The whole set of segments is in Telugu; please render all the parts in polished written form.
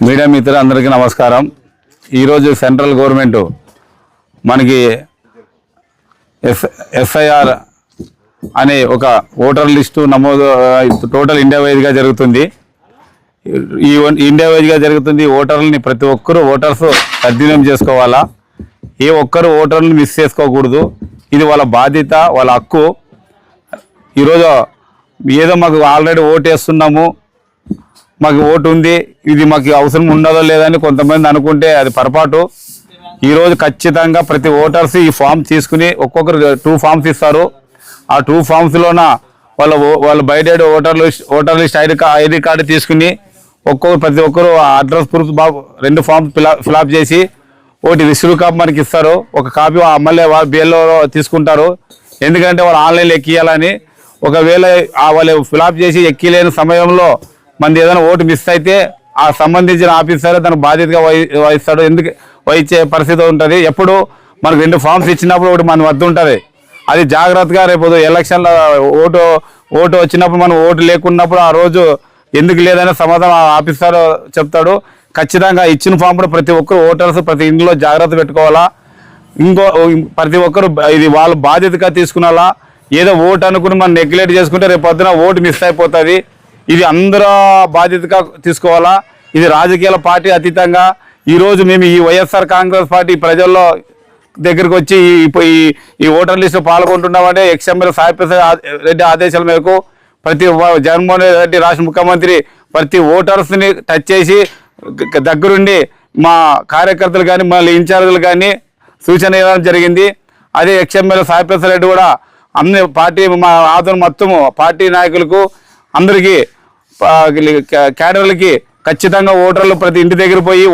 మీడియా మిత్రులందరికీ నమస్కారం। ఈరోజు సెంట్రల్ గవర్నమెంట్ మనకి ఎస్ఐఆర్ అనే ఒక ఓటర్ లిస్టు నమోదు టోటల్ ఇండియా వైజ్గా జరుగుతుంది। ఈ ఇండియా వైజ్గా జరుగుతుంది। ఓటర్లని ప్రతి ఒక్కరూ ఓటర్స్ సద్వినియోగం చేసుకోవాలా। ఏ ఒక్కరు ఓటర్ని మిస్ చేసుకోకూడదు। ఇది వాళ్ళ బాధ్యత, వాళ్ళ హక్కు। ఈరోజు ఏదో మాకు ఆల్రెడీ ఓటు వేస్తున్నాము, మాకు ఓటు ఉంది, ఇది మాకు అవసరం ఉండదో లేదని కొంతమంది అనుకుంటే అది పొరపాటు। ఈరోజు ఖచ్చితంగా ప్రతి ఓటర్స్ ఈ ఫామ్ తీసుకుని ఒక్కొక్కరు 2 ఫామ్స్ ఇస్తారు। ఆ 2 ఫామ్స్లోన వాళ్ళు బయట ఓటర్ లిస్ట్ ఐడి కార్డు తీసుకుని ప్రతి ఒక్కరు అడ్రస్ ప్రూఫ్ 2 ఫామ్స్ ఫిలప్ చేసి ఒకటి రిసీవ్ కాపీ మనకి ఇస్తారు, ఒక కాపీ మళ్ళీ బిఎల్ఓ తీసుకుంటారు। ఎందుకంటే వాళ్ళు ఆన్లైన్లో ఎక్కియాలని। ఒకవేళ వాళ్ళు ఫిలప్ చేసి ఎక్కిలేని సమయంలో మనది ఏదైనా ఓటు మిస్ అయితే ఆ సంబంధించిన ఆఫీసర్ దానికి బాధ్యతగా వహిస్తాడు, ఎందుకు వహించే పరిస్థితి ఉంటుంది। ఎప్పుడు మనకు 2 ఫామ్స్ ఇచ్చినప్పుడు ఒకటి మన వద్ద ఉంటుంది, అది జాగ్రత్తగా రేపు ఎలక్షన్లో ఓటు వచ్చినప్పుడు మనం ఓటు లేకున్నప్పుడు ఆ రోజు ఎందుకు లేదనే సమాధానం ఆఫీసర్ చెప్తాడు। ఖచ్చితంగా ఇచ్చిన ఫామ్ కూడా ప్రతి ఒక్కరు ఓటర్స్ ప్రతి ఇంట్లో జాగ్రత్త పెట్టుకోవాలా। ప్రతి ఒక్కరు ఇది వాళ్ళ బాధ్యతగా తీసుకున్నాలా। ఏదో ఓటు అనుకుని మనం నెగ్లెక్ట్ చేసుకుంటే రేపు పొద్దున ఓటు మిస్ అయిపోతుంది। ఇది అందరూ బాధ్యతగా తీసుకోవాలా। ఇది రాజకీయాల పార్టీ అతీతంగా ఈరోజు మేము ఈ వైఎస్ఆర్ కాంగ్రెస్ పార్టీ ప్రజల్లో దగ్గరికి వచ్చి ఈ ఓటర్ లిస్టు పాల్గొంటున్నామంటే ఎక్స్ఎమ్మెల్యే సాయిప్రసాద్ రెడ్డి ఆదేశాల మేరకు ప్రతి జగన్మోహన్ రెడ్డి రాష్ట్ర ముఖ్యమంత్రి ప్రతి ఓటర్స్ని టచ్ చేసి దగ్గరుండి మా కార్యకర్తలు కానీ మళ్ళీ ఇన్ఛార్జీలు కానీ సూచన ఇవ్వడం జరిగింది। అదే ఎక్స్ఎమ్మెల్యే సాయిప్రసాద్ రెడ్డి కూడా అన్ని పార్టీ మా ఆదరణ మొత్తము పార్టీ నాయకులకు అందరికీ క్యాడర్లకి ఖచ్చితంగా ఓటర్లు ప్రతి ఇంటి దగ్గర పోయి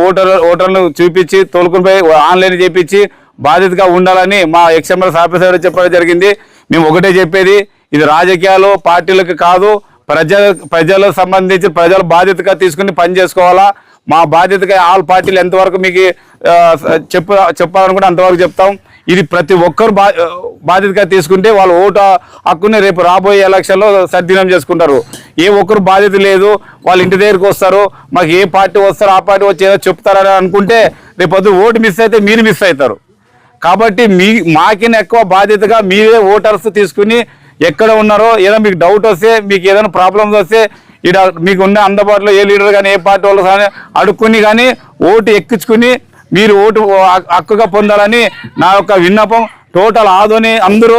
ఓటర్లు చూపించి తోలుకుని పోయి ఆన్లైన్ చేయించి బాధ్యతగా ఉండాలని మా ఎక్స్ఎమ్మెల్యే సాయిప్రసాద్ చెప్పడం జరిగింది। మేము ఒకటే చెప్పేది, ఇది రాజకీయాలు పార్టీలకు కాదు, ప్రజలకు సంబంధించి ప్రజల బాధ్యతగా తీసుకుని పని చేసుకోవాలా। మా బాధ్యతగా ఆల్ పార్టీలు ఎంతవరకు మీకు చెప్పాలనుకుంటే అంతవరకు చెప్తాం। ఇది ప్రతి ఒక్కరు బాధ్యతగా తీసుకుంటే వాళ్ళ ఓటు హక్కుని రేపు రాబోయే ఎలక్షన్లో సద్వినియోగం చేసుకుంటారు। ఏ ఒక్కరు బాధ్యత లేదు, వాళ్ళ ఇంటి దగ్గరికి వస్తారు, మాకు ఏ పార్టీ వస్తారో ఆ పార్టీ వచ్చి ఏదో చెప్తారని అనుకుంటే రేపు పొద్దు ఓటు మిస్ అయితే మీరు మిస్ అవుతారు। కాబట్టి మాకిన ఎక్కువ బాధ్యతగా మీరే ఓటర్స్ తీసుకుని ఎక్కడ ఉన్నారో ఏదో మీకు డౌట్ వస్తే, మీకు ఏదైనా ప్రాబ్లమ్స్ వస్తే ఇక్కడ మీకు ఉన్న అందుబాటులో ఏ లీడర్ కానీ ఏ పార్టీ వాళ్ళు కానీ అడుక్కుని కానీ ఓటు ఎక్కించుకుని మీరు ఓటు హక్కుగా పొందాలని నా యొక్క విన్నపం। టోటల్ ఆదోని అందరూ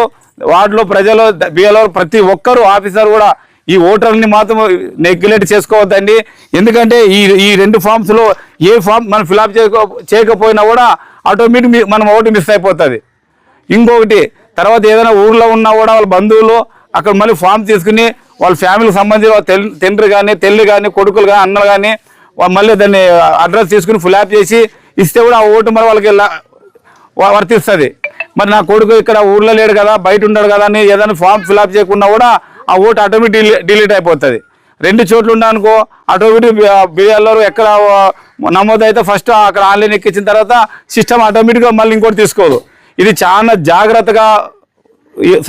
వార్డులో ప్రజలు బిఎల్ఓ ప్రతి ఒక్కరు ఆఫీసర్ కూడా ఈ ఓటర్ని మాత్రం నెగ్లెక్ట్ చేసుకోవద్దండి। ఎందుకంటే ఈ 2 ఫామ్స్లో ఏ ఫామ్ మనం ఫిలప్ చేయకపోయినా కూడా ఆటోమేటిక్ మనం ఓటు మిస్ అయిపోతుంది। ఇంకొకటి తర్వాత ఏదైనా ఊర్లో ఉన్నా కూడా వాళ్ళ బంధువులు అక్కడ మళ్ళీ ఫామ్ తీసుకుని వాళ్ళ ఫ్యామిలీకి సంబంధించిన తండ్రి కానీ తల్లి కానీ కొడుకులు కానీ అన్నలు కానీ మళ్ళీ దాన్ని అడ్రస్ తీసుకుని ఫిలప్ చేసి ఇస్తే కూడా ఆ ఓటు మరి వాళ్ళకి వర్తిస్తుంది। మరి నా కొడుకు ఇక్కడ ఊర్లో లేడు కదా, బయట ఉన్నాడు కదా అని ఏదైనా ఫామ్ ఫిలప్ చేయకుండా కూడా ఆ ఓటు ఆటోమేటిక్ డిలీట్ అయిపోతుంది। 2 చోట్ల ఉన్నానుకో ఆటోమేటిక్ బిఎల్ఓ ఎక్కడ నమోదు అయితే ఫస్ట్ అక్కడ ఆన్లైన్ ఎక్కించిన తర్వాత సిస్టమ్ ఆటోమేటిక్గా మళ్ళీ ఇంకోటి తీసుకోదు। ఇది చాలా జాగ్రత్తగా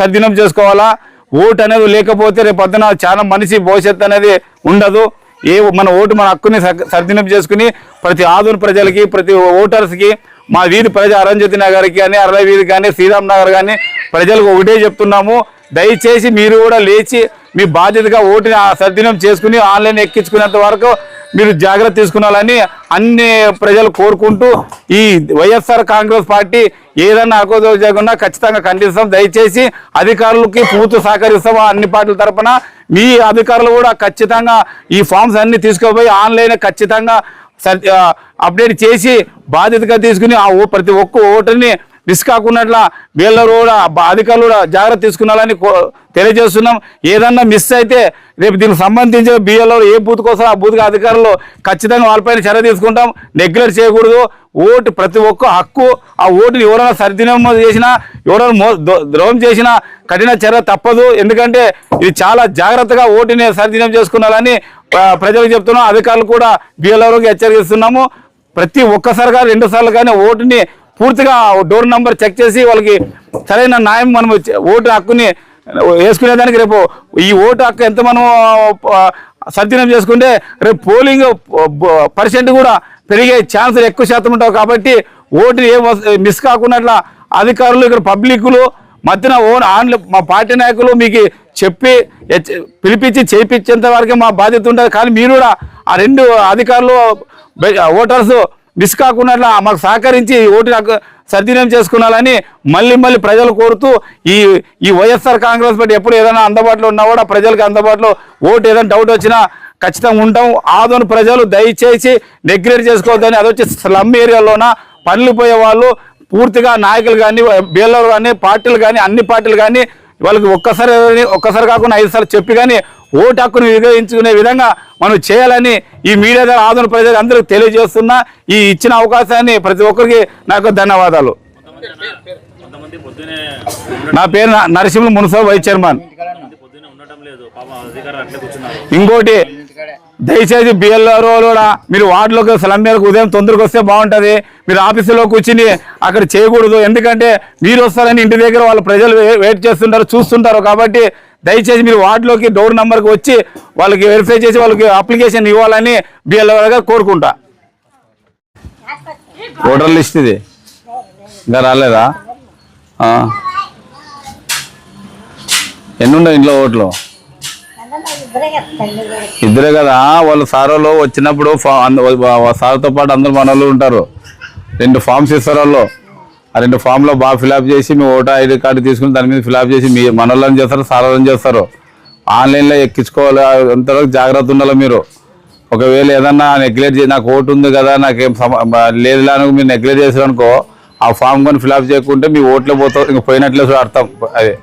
సద్వినియోగం చేసుకోవాలా। ఓటు అనేది లేకపోతే రేపు పొద్దున చాలా మనిషి భవిష్యత్తు అనేది ఉండదు। మన ఓటు మన హక్కుని సద్వినియోగం చేసుకుని ప్రతి ఆదోని ప్రజలకి ప్రతి ఓటర్స్కి మా వీధి ప్రజ అరంజ్యోతి నగర్కి కానీ అరవై వీధి కానీ శ్రీరామ్ నగర్ కానీ ప్రజలకు ఒకటే చెప్తున్నాము, దయచేసి మీరు కూడా లేచి మీ బాధ్యతగా ఓటుని సద్వినియోగం చేసుకుని ఆన్లైన్ ఎక్కించుకునేంత వరకు మీరు జాగ్రత్త తీసుకున్నాలని అన్ని ప్రజలు కోరుకుంటూ ఈ వైఎస్ఆర్ కాంగ్రెస్ పార్టీ ఏదన్నా అకోదో చేయకుండా ఖచ్చితంగా ఖండిస్తాం। దయచేసి అధికారులకి పూర్తి సహకరిస్తాం అన్ని పార్టీల తరఫున। మీ అధికారులు కూడా ఖచ్చితంగా ఈ ఫామ్స్ అన్ని తీసుకుపోయి ఆన్లైన్ ఖచ్చితంగా అప్డేట్ చేసి బాధ్యతగా తీసుకుని ప్రతి ఒక్క ఓటుని మిస్ కాకున్నట్లా వీళ్ళు కూడా అధికారులు కూడా జాగ్రత్త తీసుకున్నారని తెలియజేస్తున్నాం। ఏదన్నా మిస్ అయితే రేపు దీనికి సంబంధించిన బిఎల్ఓ ఏ బూత్కి వస్తారో ఆ బూత్కి అధికారులు ఖచ్చితంగా వాళ్ళపైన చర్య తీసుకుంటాం। నెగ్లెక్ట్ చేయకూడదు। ఓటు ప్రతి ఒక్క హక్కు, ఆ ఓటుని ఎవరైనా సద్వినియోగం చేసినా ఎవరైనా ద్రోహం చేసినా కఠిన చర్య తప్పదు। ఎందుకంటే ఇది చాలా జాగ్రత్తగా ఓటుని సద్వినియోగం చేసుకున్నారని ప్రజలకు చెప్తున్నాం। అధికారులు కూడా బిఎల్ఓకి హెచ్చరిస్తున్నాము। ప్రతి ఒక్కసారి కానీ 2 సార్లు కానీ ఓటుని పూర్తిగా డోర్ నంబర్ చెక్ చేసి వాళ్ళకి సరైన న్యాయం మనం ఓటు హక్కుని వేసుకునేదానికి రేపు ఈ ఓటు హక్కు ఎంత మనం సద్వినియోగం చేసుకుంటే రేపు పోలింగ్ పర్సెంట్ కూడా పెరిగే ఛాన్సులు ఎక్కువ శాతం ఉంటావు. కాబట్టి ఓటు మిస్ కాకుండా అధికారులు ఇక్కడ పబ్లిక్లు మధ్యన మా పార్టీ నాయకులు మీకు చెప్పి పిలిపించి చేయించేంత వరకే మా బాధ్యత ఉంటుంది. కానీ మీరు కూడా ఆ 2 అధికారులు ఓటర్స్ మిస్ కాకుండా మాకు సహకరించి ఓటు సద్వినియోగం చేసుకున్నాలని మళ్ళీ ప్రజలు కోరుతూ ఈ వైఎస్ఆర్ కాంగ్రెస్ పార్టీ ఎప్పుడు ఏదైనా అందుబాటులో ఉన్నా కూడా ప్రజలకు అందుబాటులో ఓటు ఏదైనా డౌట్ వచ్చినా ఖచ్చితంగా ఉంటాం. ఆదోని ప్రజలు దయచేసి నెగ్లెక్ట్ చేసుకోవద్దని. అది వచ్చి స్లమ్ ఏరియాలోన పనులు పోయే వాళ్ళు పూర్తిగా నాయకులు కానీ బీఎల్ఓలు కానీ పార్టీలు కానీ అన్ని పార్టీలు కానీ వాళ్ళకి ఒక్కసారి కాకుండా 5 సార్లు చెప్పి కానీ ఓటు హక్కును వినియోగించుకునే విధంగా మనం చేయాలని ఈ మీడియా ద్వారా ఆదోని ప్రజలకు అందరికీ తెలియజేస్తున్నా. ఈ ఇచ్చిన అవకాశాన్ని ప్రతి ఒక్కరికి నాకు ధన్యవాదాలు. నా పేరు నరసింహ మున్సిపల్ వైస్ చైర్మన్. ఇంకోటి దయచేసి బిఎల్ఆర్ఓ కూడా మీరు వార్డులోకి స్లమ్ మేరకు ఉదయం తొందరగా వస్తే బాగుంటుంది. మీరు ఆఫీసులో కూర్చుని అక్కడ చేయకూడదు. ఎందుకంటే మీరు వస్తారని ఇంటి దగ్గర వాళ్ళ ప్రజలు వెయిట్ చేస్తుంటారు, చూస్తుంటారు. కాబట్టి దయచేసి మీరు వార్డులోకి డోర్ నెంబర్కి వచ్చి వాళ్ళకి వెరిఫై చేసి వాళ్ళకి అప్లికేషన్ ఇవ్వాలని బిఎల్ఆర్ఓగా కోరుకుంటా. ఓటర్ లిస్ట్ ఇది ఇంకా రాలేదా? ఎన్ని ఉన్నాయి ఇంట్లో ఓట్లు? ఇద్దరే కదా. వాళ్ళు సారోళ్ళు వచ్చినప్పుడు సార్తో పాటు అందరు మనోళ్ళు ఉంటారు. 2 ఫామ్స్ ఇస్తారు వాళ్ళు. ఆ 2 ఫామ్లో బాగా ఫిలప్ చేసి మీ ఓటర్ ఐడి కార్డు తీసుకుని దాని మీద ఫిలప్ చేసి మీ మనోళ్ళని చేస్తారు, సారోళ్ళని చేస్తారు. ఆన్లైన్లో ఎక్కించుకోవాలి. అంతవరకు జాగ్రత్త ఉండాలి మీరు. ఒకవేళ ఏదన్నా నెగ్లెక్ట్ చేసి నాకు ఓటు ఉంది కదా నాకేం లేదు అని మీరు నెగ్లెక్ట్ చేశారనుకో ఆ ఫామ్ కొని ఫిలప్ చేయకుంటే మీ ఓట్లో పోతావు, ఇంక పోయినట్లే అర్థం. అదే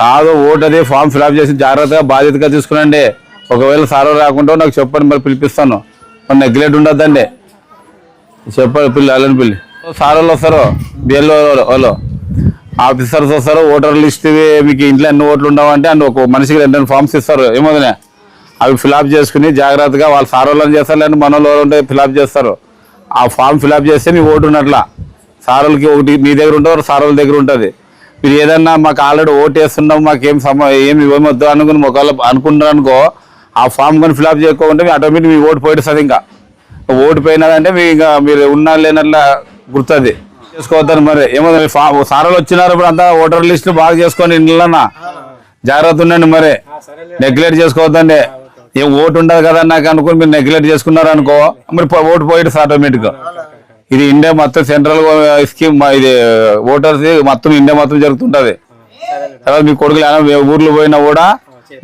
కాదు ఓటు అదే ఫామ్ ఫిలప్ చేసి జాగ్రత్తగా బాధ్యతగా తీసుకునండి. ఒకవేళ సారో రాకుండా నాకు చెప్పండి, మరి పిలిపిస్తాను. మరి నెగ్లెక్ట్ ఉండద్దండి. చెప్పండి పిల్లి సారోళ్ళు వస్తారు, బిఎల్ఓ వాళ్ళు ఆఫీసర్స్ వస్తారు. ఓటర్ లిస్ట్ మీకు ఇంట్లో ఎన్ని ఓట్లు ఉండవంటే అండ్ ఒక మనిషికి 2 ఫామ్స్ ఇస్తారు. ఏమోదనే అవి ఫిలప్ చేసుకుని జాగ్రత్తగా వాళ్ళు సారోళ్ళని చేస్తారు, లేదంటే మన వాళ్ళు ఉంటే ఫిలప్ చేస్తారు. ఆ ఫామ్ ఫిలప్ చేస్తే మీ ఓటు ఉన్నట్లా. సారోళ్ళకి ఒకటి మీ దగ్గర ఉంటుంది, సారోళ్ళ దగ్గర ఉంటుంది. మీరు ఏదన్నా మాకు ఆల్రెడీ ఓటు వేస్తున్నాం మాకేం ఏమి ఇవ్వమొద్దు అనుకుని ఒకవేళ అనుకుంటున్నారు అనుకో ఆ ఫామ్ కొని ఫిలప్ చేయకపోతే మీ ఆటోమేటిక్ మీ ఓటు పోయిస్తుంది. ఇంకా ఓటు పోయినదంటే మీ ఇంకా మీరు ఉన్నా లేనట్లా గుర్తుంది చేసుకోవద్దని. మరి ఏమో సారోళ్ళు వచ్చినారు ఇప్పుడు అంతా ఓటర్ లిస్టు బాగా చేసుకొని ఇంట్లోనా జాగ్రత్త ఉండండి. మరి నెగ్లెక్ట్ చేసుకోవద్దండి. ఏం ఓటు ఉండదు కదా నాకు అనుకుని మీరు నెగ్లెక్ట్ చేసుకున్నారు అనుకో మరి ఓటు పోయిడు ఆటోమేటిక్గా. ఇది ఇండియా మొత్తం సెంట్రల్ స్కీమ్. ఇది ఓటర్స్ మొత్తం ఇండియా మొత్తం జరుగుతుంటుంది. తర్వాత మీ కొడుకులు ఊర్లో పోయినా కూడా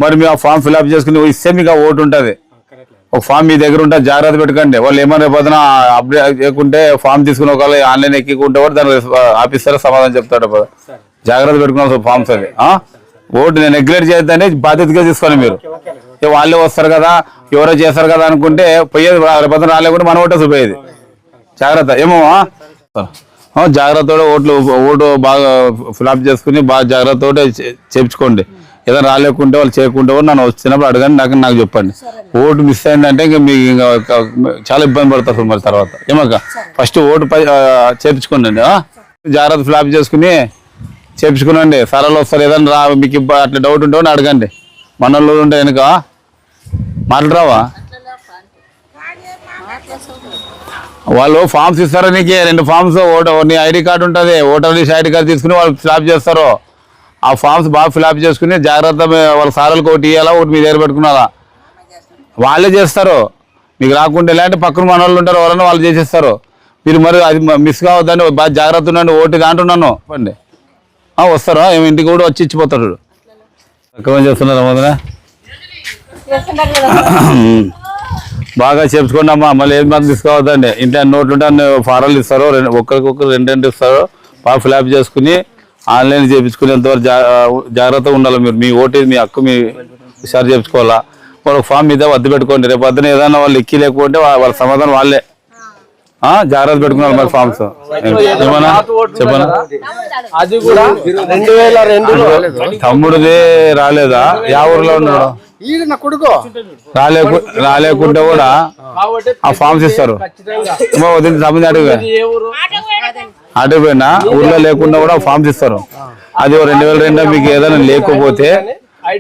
మరి మీ ఆ ఫామ్ ఫిల్అప్ చేసుకుని ఇస్తే మీకు ఆ ఓటు ఉంటుంది. ఒక ఫామ్ మీ దగ్గర ఉంటుంది, జాగ్రత్త పెట్టుకోండి. వాళ్ళు ఏమైనా పోతున్నా అప్డేట్ చేయకుంటే ఫామ్ తీసుకుని ఒకవేళ ఆన్లైన్ ఎక్కికుంటే కూడా దాని ఆఫీసర్ సమాధానం చెప్తాడు. జాగ్రత్త పెట్టుకున్నాం ఫామ్స్ అది. ఓటు నేను నెగ్లెక్ట్ చేయొద్దని బాధ్యతగా తీసుకోండి. మీరు వాళ్ళే వస్తారు కదా ఎవరో చేస్తారు కదా అనుకుంటే పోయేది రేపొద్దున రాలేకుంటే మన ఓటే చూపేది. జాగ్రత్త. ఏమో జాగ్రత్త ఓటు బాగా ఫిలప్ చేసుకుని బాగా జాగ్రత్త చేయించుకోండి. ఏదైనా రాలేకుంటే వాళ్ళు చేయకుంటే కూడా నన్ను వచ్చినప్పుడు అడగండి, నాకు చెప్పండి. ఓటు మిస్ అయిందంటే ఇంకా మీకు ఇంకా చాలా ఇబ్బంది పడతారు మరి తర్వాత. ఏమక్క ఫస్ట్ ఓటు చేయించుకోండి. జాగ్రత్త ఫిలప్ చేసుకుని చేయించుకునండి. సరళ వస్తారు. ఏదైనా మీకు అట్లా డౌట్ ఉంటే అడగండి. మనోళ్ళు ఉంటే వెనుక మాట్లాడరావా? వాళ్ళు ఫామ్స్ ఇస్తారా నీకు 2 ఫామ్స్. నీ ఐడి కార్డు ఉంటుంది, ఓటర్ లిస్ట్ ఐడి కార్డు తీసుకుని వాళ్ళు ఫిలప్ చేస్తారు. ఆ ఫామ్స్ బాగా ఫిలప్ చేసుకుని జాగ్రత్త వాళ్ళ సార్లకు ఒకటి ఇవ్వాలా, ఒకటి మీ దగ్గర పెట్టుకున్నారా. వాళ్ళే చేస్తారు. మీకు రాకుండా ఇలాంటి పక్కన మన వాళ్ళు ఉంటారు, ఎవరన్నా వాళ్ళు చేసేస్తారు. మీరు మరి అది మిస్ కావద్దని బాగా జాగ్రత్త ఉండండి. ఓటు దాంటున్నాను చెప్పండి. వస్తారా ఏమి ఇంటికి కూడా వచ్చి ఇచ్చిపోతాడు. తక్కువ చేస్తున్నారు మొదల బాగా చేర్చుకోండి అమ్మా. మళ్ళీ ఏం మంది తీసుకోవద్దండి. ఇంట్లో నోట్లు ఉంటే అన్ని ఫారాలు ఇస్తారు, ఒక్కరికొకరు 2 ఇస్తారు. బాగా ఫిలప్ చేసుకుని ఆన్లైన్ చేయించుకునేంతవరకు జాగ్రత్తగా ఉండాలి. మీరు మీ ఓటు మీ హక్కు మీ హుషారు చేయించుకోవాలా. వాళ్ళ ఫామ్ మీద వద్ద పెట్టుకోండి. రేపు వద్దున ఏదైనా వాళ్ళు ఎక్కి లేకపోతే వాళ్ళ సమాధానం వాళ్ళే. జాగ్రత్త పెట్టుకున్నారు మరి ఫామ్స్. ఏమన్నా చెప్పనా? తమ్ముడిదే రాలేదా? యా ఊర్లో ఉన్నాడు? రాలేకుంటే కూడా ఆ ఫామ్స్ ఇస్తారు. వదిలి తమ్ముది అడుగు అటుపోయినా ఊర్లో లేకుండా కూడా ఫామ్స్ ఇస్తారు. అది 2002 మీకు ఏదైనా లేకపోతే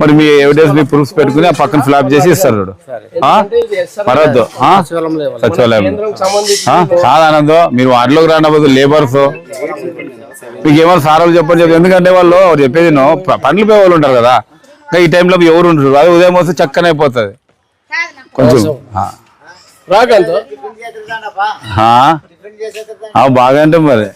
మరి మీ ఎవిడెన్స్ మీ ప్రూఫ్స్ పెట్టుకుని ఆ పక్కన ఫ్లాప్ చేసి ఇస్తారు చూడు. మరొద్దు సచివాలయం కాదు ఆనందో, మీరు వాటిలోకి రానబోదు లేబర్స్ మీకు ఏమైనా సారాలు చెప్పండి. ఎందుకంటే వాళ్ళు చెప్పేది పనులు పోయే వాళ్ళు ఉంటారు కదా, ఇంకా ఈ టైంలో ఎవరు ఉంటారు, అది ఉదయం వస్తే చక్కన అయిపోతుంది కొంచెం. బాగా అంటే మరి